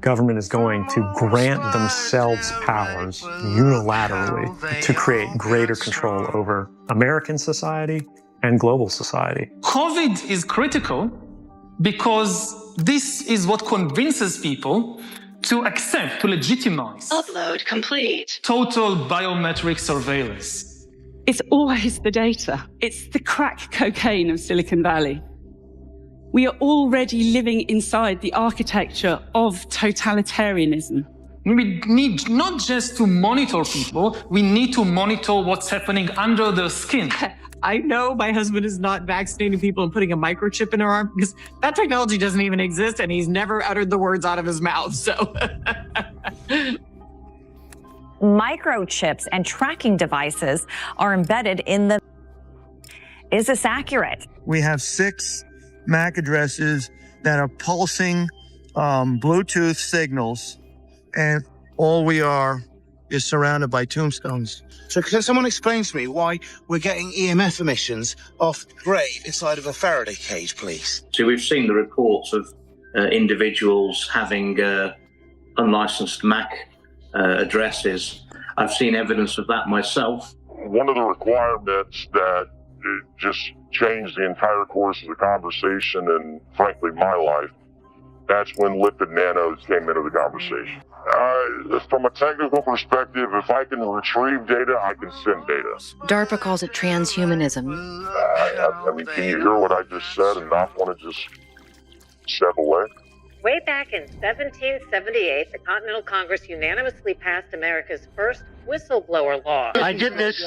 government is going to grant themselves powers unilaterally to create greater control over American society and global society. COVID is critical because this is what convinces people to accept, to legitimize. Upload complete. Total biometric surveillance. It's always the data. It's the crack cocaine of Silicon Valley. We are already living inside the architecture of totalitarianism. We need not just to monitor people, we need to monitor what's happening under their skin. I know my husband is not vaccinating people and putting a microchip in their arm because that technology doesn't even exist and he's never uttered the words out of his mouth, so. Microchips and tracking devices are embedded in the... Is this accurate? We have 6 MAC addresses that are pulsing Bluetooth signals, and all we are is surrounded by tombstones. So can someone explain to me why we're getting EMF emissions off the grave inside of a Faraday cage, please? So we've seen the reports of individuals having unlicensed MAC addresses. I've seen evidence of that myself. One of the requirements that it just changed the entire course of the conversation and, frankly, my life, that's when lipid nanos came into the conversation. From a technical perspective, if I can retrieve data, I can send data. DARPA calls it transhumanism. I mean, can you hear what I just said and not want to just step away? Way back in 1778, the Continental Congress unanimously passed America's first whistleblower law. I did this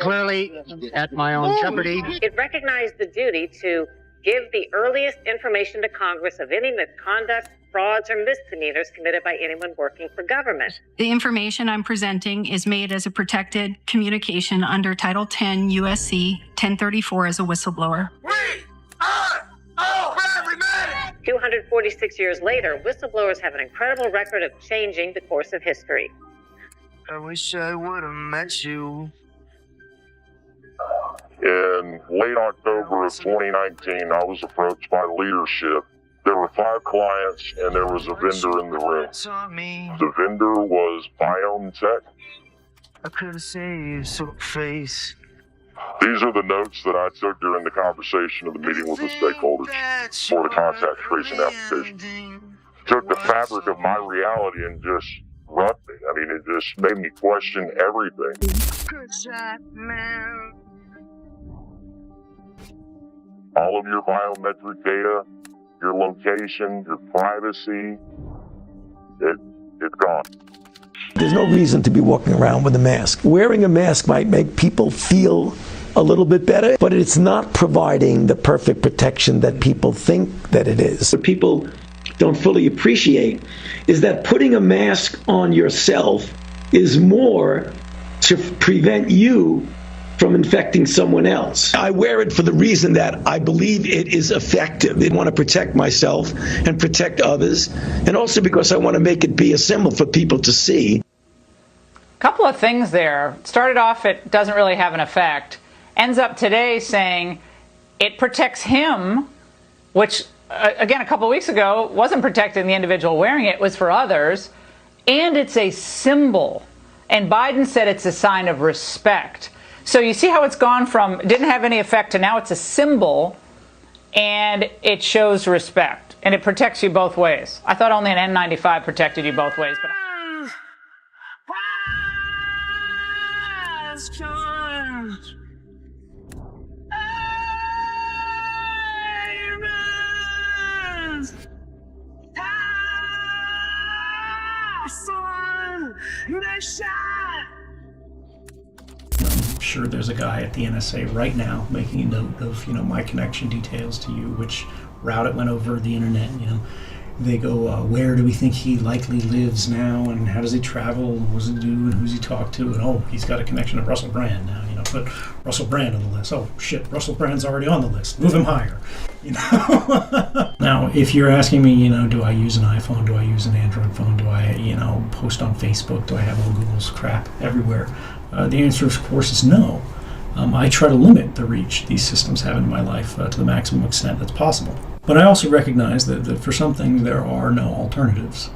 clearly at my own jeopardy. It recognized the duty to give the earliest information to Congress of any misconduct, frauds, or misdemeanors committed by anyone working for government. The information I'm presenting is made as a protected communication under Title 10 USC 1034 as a whistleblower. 246 years later, whistleblowers have an incredible record of changing the course of history. I wish I would have met you. In late October of 2019, I was approached by leadership. There were 5 clients and there was a vendor in the room. The vendor was 𝗓𝗏𝗏𝗏𝗏𝗏𝗏𝗏𝗏𝗏𝗏𝗏𝗏𝗏𝗏 I could have saved your face. These are the notes that I took during the conversation of the meeting with the stakeholders for the contact tracing application. Took the fabric of my reality and just roughed me. I mean, it just made me question everything. All of your biometric data, your location, your privacy, it's gone. There's no reason to be walking around with a mask. Wearing a mask might make people feel a little bit better, but it's not providing the perfect protection that people think that it is. What people don't fully appreciate is that putting a mask on yourself is more to prevent you from infecting someone else. I wear it for the reason that I believe it is effective. I want to protect myself and protect others, and also because I want to make it be a symbol for people to see. Couple of things there. Started off, it doesn't really have an effect. Ends up today saying it protects him, which, again, a couple of weeks ago wasn't protecting the individual wearing it, was for others. And it's a symbol. And Biden said it's a sign of respect. So you see how it's gone from didn't have any effect to now it's a symbol, and it shows respect. And it protects you both ways. I thought only an N95 protected you both ways. But I'm sure there's a guy at the NSA right now making a note of, my connection details to you, which route it went over the internet. They go, where do we think he likely lives now, and how does he travel, and what does he do, and who's he talk to, and oh, he's got a connection to Russell Brand now. Put Russell Brand on the list. Oh shit, Russell Brand's already on the list. Move him higher. Now, if you're asking me, do I use an iPhone? Do I use an Android phone? Do I, post on Facebook? Do I have all Google's crap everywhere? The answer, of course, is no. I try to limit the reach these systems have in my life to the maximum extent that's possible. But I also recognize that for some things there are no alternatives.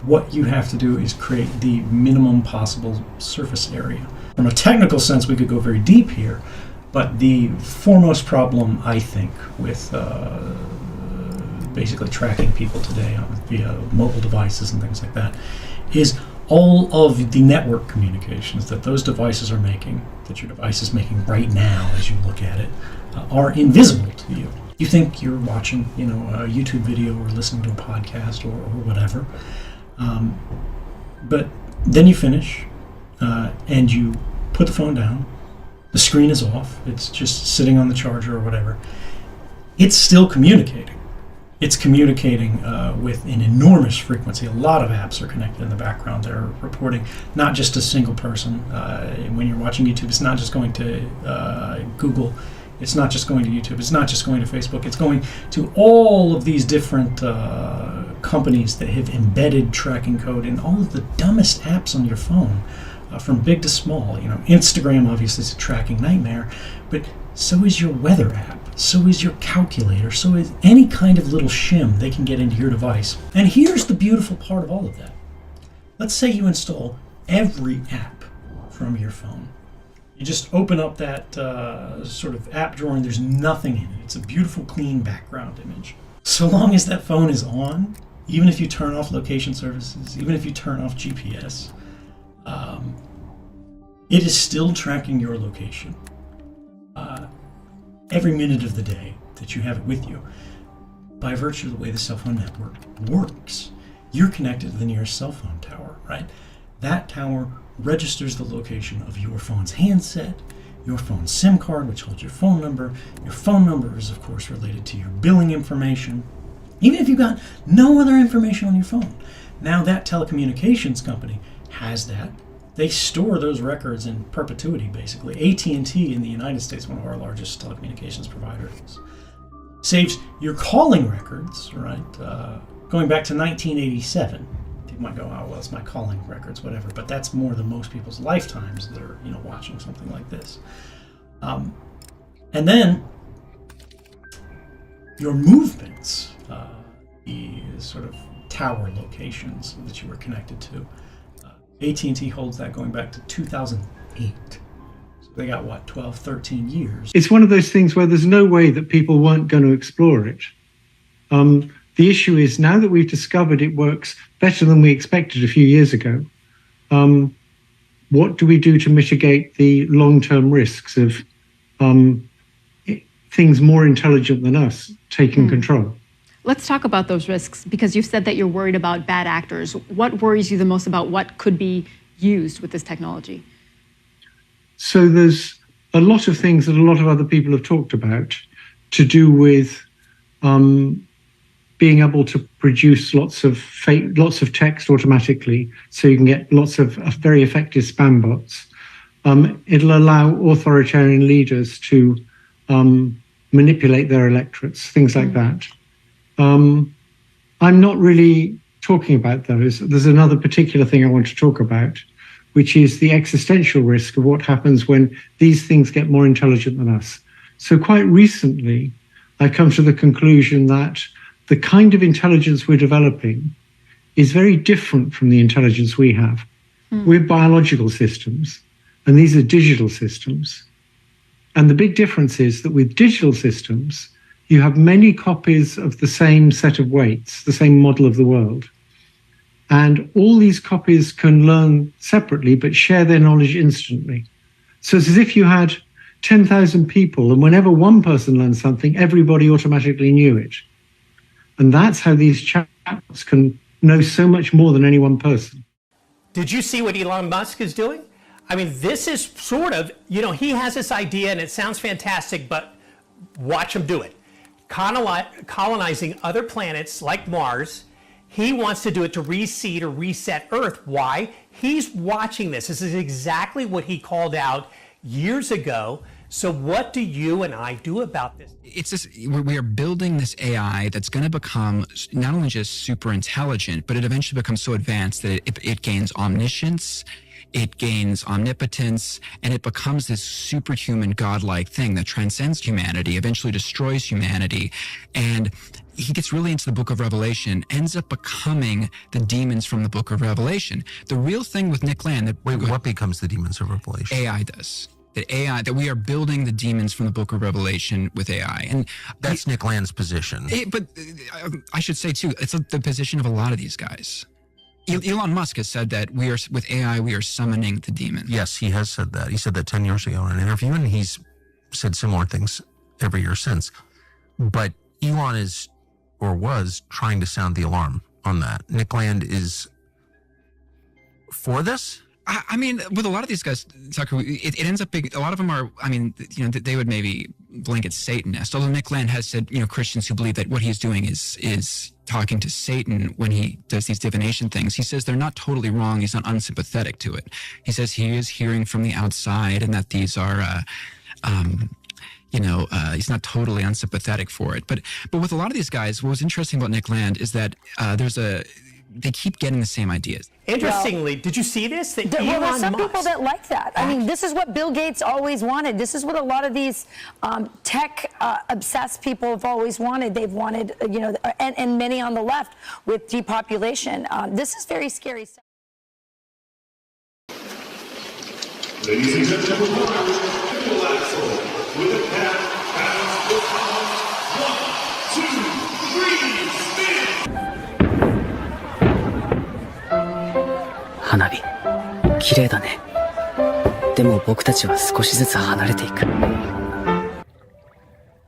What you have to do is create the minimum possible surface area. From a technical sense, we could go very deep here, but the foremost problem, I think, with basically tracking people today via mobile devices and things like that, is all of the network communications that those devices are making, that your device is making right now as you look at it, are invisible to you. You think you're watching, a YouTube video or listening to a podcast or whatever, but then you finish and you put the phone down. The screen is off. It's just sitting on the charger or whatever. It's still communicating. It's communicating with an enormous frequency. A lot of apps are connected in the background. They're reporting not just a single person. When you're watching YouTube, it's not just going to Google. It's not just going to YouTube. It's not just going to Facebook. It's going to all of these different companies that have embedded tracking code in all of the dumbest apps on your phone, from big to small. Instagram obviously is a tracking nightmare, but so is your weather app. So is your calculator. So is any kind of little shim they can get into your device. And here's the beautiful part of all of that. Let's say you install every app from your phone. You just open up that sort of app drawer and there's nothing in it. It's a beautiful, clean background image. So long as that phone is on, even if you turn off location services, even if you turn off GPS, it is still tracking your location every minute of the day that you have it with you. By virtue of the way the cell phone network works, you're connected to the nearest cell phone tower, right? That tower registers the location of your phone's handset, your phone's SIM card, which holds your phone number. Your phone number is, of course, related to your billing information, even if you've got no other information on your phone. Now that telecommunications company has that. They store those records in perpetuity, basically. AT&T in the United States, one of our largest telecommunications providers, saves your calling records, right? Going back to 1987. People might go, oh, well, it's my calling records, whatever. But that's more than most people's lifetimes that are, watching something like this. And then your movements, the sort of tower locations that you were connected to. AT&T holds that going back to 2008. So they got, 12, 13 years. It's one of those things where there's no way that people weren't going to explore it. The issue is, now that we've discovered it works better than we expected a few years ago, what do we do to mitigate the long-term risks of things more intelligent than us taking control? Let's talk about those risks, because you've said that you're worried about bad actors. What worries you the most about what could be used with this technology? So there's a lot of things that a lot of other people have talked about to do with being able to produce lots of text automatically, so you can get lots of very effective spam bots. It'll allow authoritarian leaders to manipulate their electorates, things like that. I'm not really talking about those. There's another particular thing I want to talk about, which is the existential risk of what happens when these things get more intelligent than us. So quite recently, I've come to the conclusion that the kind of intelligence we're developing is very different from the intelligence we have. We're biological systems, and these are digital systems. And the big difference is that with digital systems, you have many copies of the same set of weights, the same model of the world. And all these copies can learn separately, but share their knowledge instantly. So it's as if you had 10,000 people, and whenever one person learned something, everybody automatically knew it. And that's how these chatbots can know so much more than any one person. Did you see what Elon Musk is doing? I mean, this is sort of, he has this idea and it sounds fantastic, but watch him do it. Colonizing other planets like Mars. He wants to do it to reseed or reset Earth. Why? He's watching this. This is exactly what he called out years ago. So what do you and I do about this? It's this, we are building this AI that's going to become not only just super intelligent, but it eventually becomes so advanced that it gains omniscience, it gains omnipotence, and it becomes this superhuman godlike thing that transcends humanity, eventually destroys humanity. And he gets really into the book of Revelation, ends up becoming the demons from the book of Revelation. The real thing with Nick Land... what becomes the demons of Revelation? AI does. That we are building the demons from the book of Revelation with AI. And that's Nick Land's position. But I should say, too, it's the position of a lot of these guys. Elon Musk has said that with AI, we are summoning the demons. Yes, he has said that. He said that 10 years ago in an interview, and he's said similar things every year since. But Elon is, or was, trying to sound the alarm on that. Nick Land is for this? I mean, with a lot of these guys, Tucker, it ends up being, a lot of them are, I mean, they would maybe blanket Satanist. Although Nick Land has said, Christians who believe that what he's doing is talking to Satan when he does these divination things. He says they're not totally wrong. He's not unsympathetic to it. He says he is hearing from the outside and that these are, he's not totally unsympathetic for it. But with a lot of these guys, what was interesting about Nick Land is that they keep getting the same ideas. Interestingly, did you see this? That well, there's some people that like that. I mean, this is what Bill Gates always wanted. This is what a lot of these tech-obsessed people have always wanted. They've wanted, and many on the left with depopulation. This is very scary stuff. Ladies and gentlemen, with a path, pass the power. 1, 2, 3, spin! 花火、綺麗だね。でも僕たちは少しずつ離れていく。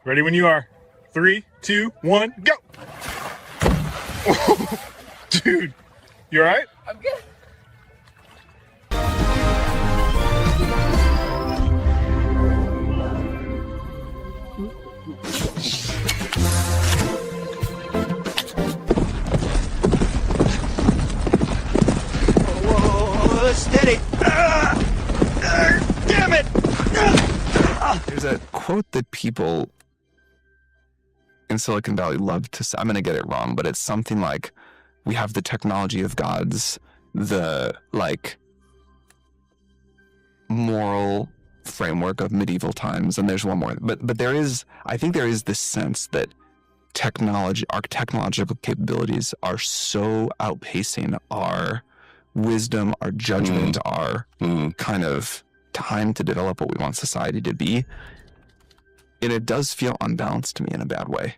Ready when you are. 3, 2, 1, go! Dude, you alright? I'm good. Steady! Damn it! There's a quote that people in Silicon Valley love to say. I'm going to get it wrong, but it's something like, we have the technology of gods, the moral framework of medieval times, and there's one more. But I think there is this sense that our technological capabilities are so outpacing our wisdom, our judgment, our kind of time to develop what we want society to be. And it does feel unbalanced to me in a bad way.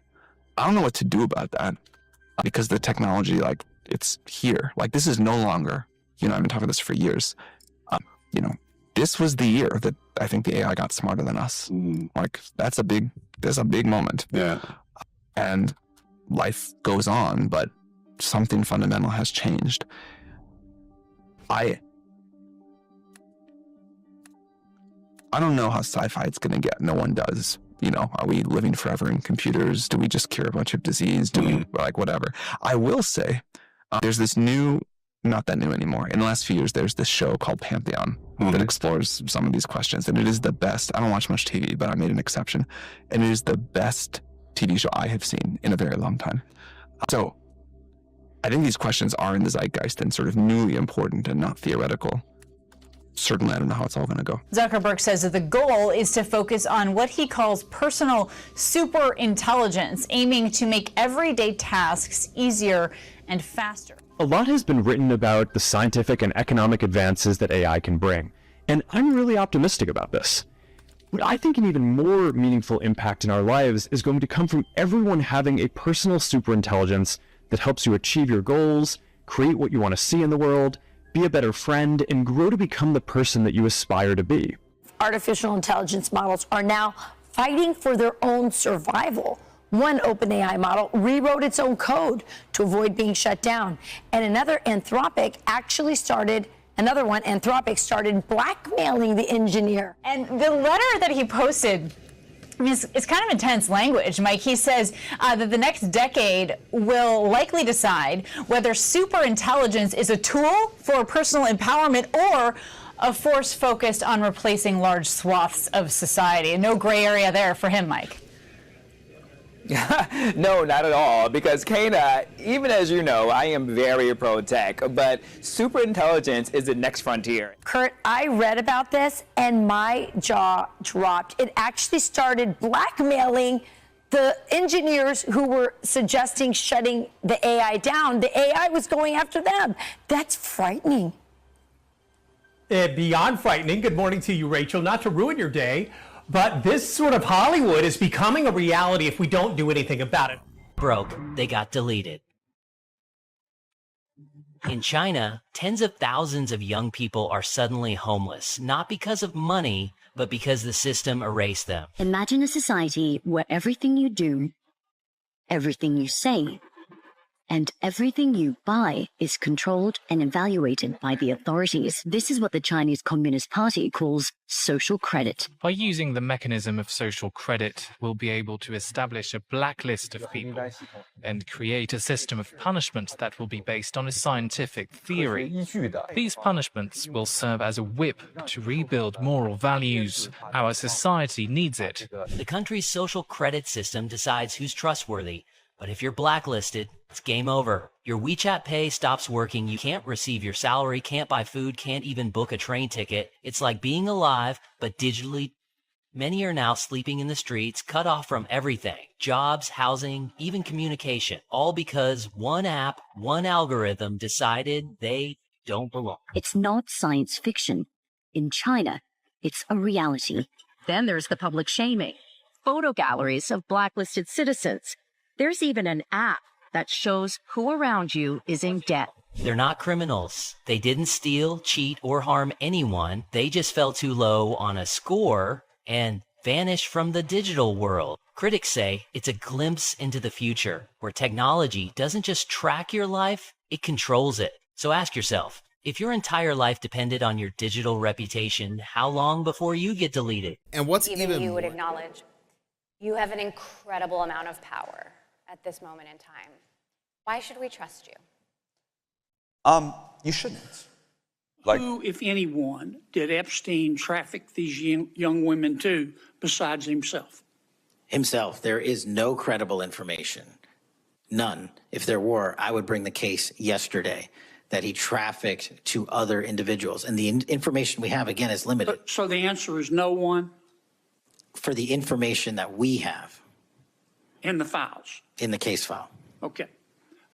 I don't know what to do about that because the technology, it's here. This is no longer, I've been talking about this for years. This was the year that I think the AI got smarter than us. That's a big moment. Yeah. And life goes on, but something fundamental has changed. I don't know how sci-fi it's going to get. No one does. Are we living forever in computers? Do we just cure a bunch of disease? Do we, whatever? I will say, there's this not that new anymore. In the last few years, there's this show called Pantheon that explores some of these questions. And it is the best. I don't watch much TV, but I made an exception. And it is the best TV show I have seen in a very long time. So I think these questions are in the zeitgeist and sort of newly important and not theoretical. Certainly, I don't know how it's all going to go. Zuckerberg says that the goal is to focus on what he calls personal super intelligence, aiming to make everyday tasks easier and faster. A lot has been written about the scientific and economic advances that AI can bring, and I'm really optimistic about this. But I think an even more meaningful impact in our lives is going to come from everyone having a personal superintelligence that helps you achieve your goals, create what you want to see in the world, be a better friend, and grow to become the person that you aspire to be. Artificial intelligence models are now fighting for their own survival. One OpenAI model rewrote its own code to avoid being shut down. And Anthropic started blackmailing the engineer. And the letter that he posted, it's kind of intense language, Mike. He says that the next decade will likely decide whether superintelligence is a tool for personal empowerment or a force focused on replacing large swaths of society. No gray area there for him, Mike. No, not at all, because Kana, even as you know, I am very pro-tech, but superintelligence is the next frontier. Kurt, I read about this and my jaw dropped. It actually started blackmailing the engineers who were suggesting shutting the AI down. The AI was going after them. That's frightening. Beyond frightening. Good morning to you, Rachel. Not to ruin your day, but this sort of Hollywood is becoming a reality if we don't do anything about it. Broke, they got deleted. In China, tens of thousands of young people are suddenly homeless, not because of money, but because the system erased them. Imagine a society where everything you do, everything you say, and everything you buy is controlled and evaluated by the authorities. This is what the Chinese Communist Party calls social credit. By using the mechanism of social credit, we'll be able to establish a blacklist of people and create a system of punishment that will be based on a scientific theory. These punishments will serve as a whip to rebuild moral values. Our society needs it. The country's social credit system decides who's trustworthy, but if you're blacklisted, it's game over. Your WeChat Pay stops working, you can't receive your salary, can't buy food, can't even book a train ticket. It's like being alive, but digitally. Many are now sleeping in the streets, cut off from everything. Jobs, housing, even communication. All because one app, one algorithm decided they don't belong. It's not science fiction. In China, it's a reality. Then there's the public shaming. Photo galleries of blacklisted citizens. There's even an app that shows who around you is in debt. They're not criminals. They didn't steal, cheat, or harm anyone. They just fell too low on a score and vanished from the digital world. Critics say it's a glimpse into the future, where technology doesn't just track your life, it controls it. So ask yourself, if your entire life depended on your digital reputation, how long before you get deleted? And what's even you would acknowledge, you have an incredible amount of power at this moment in time. Why should we trust you? You shouldn't. Who, if anyone, did Epstein traffic these young women to besides himself? Himself. There is no credible information. None. If there were, I would bring the case yesterday that he trafficked to other individuals. And the information we have, again, is limited. So the answer is no one? For the information that we have. In the files? In the case file. Okay.